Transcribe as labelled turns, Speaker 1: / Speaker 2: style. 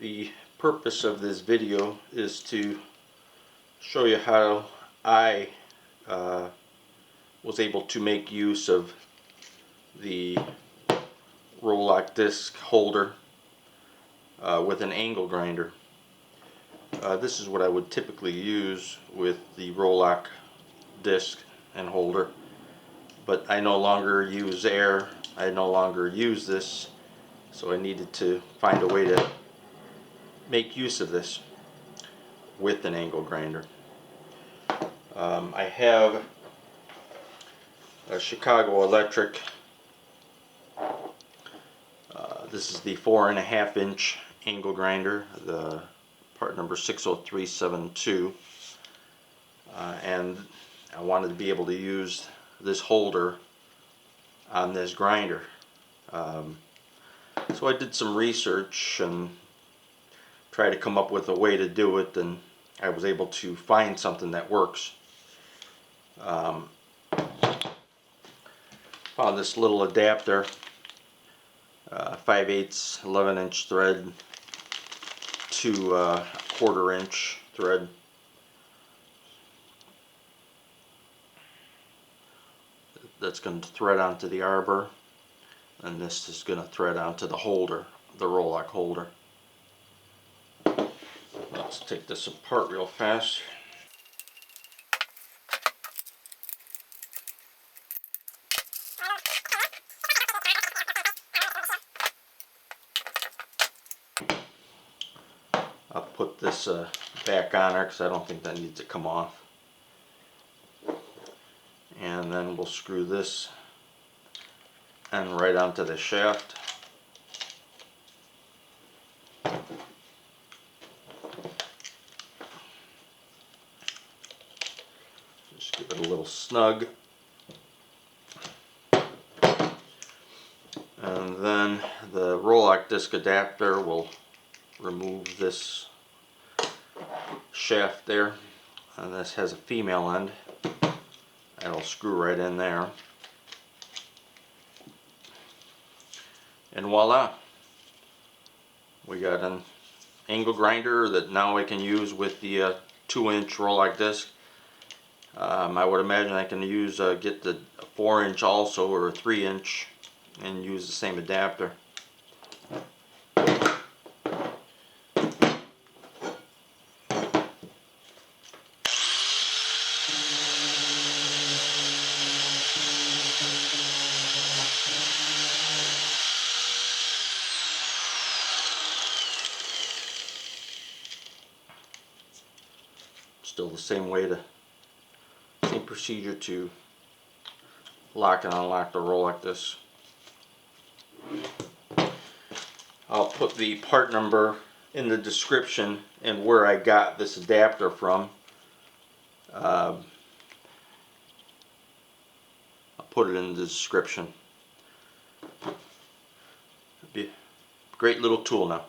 Speaker 1: The purpose of this video is to show you how I was able to make use of the Roloc disc holder with an angle grinder. This is what I would typically use with the Roloc disc and holder, but I no longer use air, I no longer use this, so I needed to find a way to make use of this with an angle grinder. I have a Chicago Electric. This is the 4.5 inch angle grinder, the part number 60372, and I wanted to be able to use this holder on this grinder. So I did some research and tried to come up with a way to do it, and I was able to find something that works. Found this little adapter, 5/8 11-inch thread to 1/4 inch thread. That's going to thread onto the arbor, and this is going to thread onto the holder, the Roloc holder. Let's take this apart real fast. I'll put this back on there because I don't think that needs to come off. And then we'll screw this end right onto the shaft. Just give it a little snug. And then the Roloc disc adapter will remove this shaft there, and this has a female end. That'll screw right in there, and voila, we got an angle grinder that now I can use with the 2-inch Roloc disc. I would imagine I can use get the 4-inch also, or a 3-inch, and use the same adapter. Still the same procedure to lock and unlock the Roloc disc. I'll put the part number in the description and where I got this adapter from. I'll put it in the description. It'd be a great little tool now.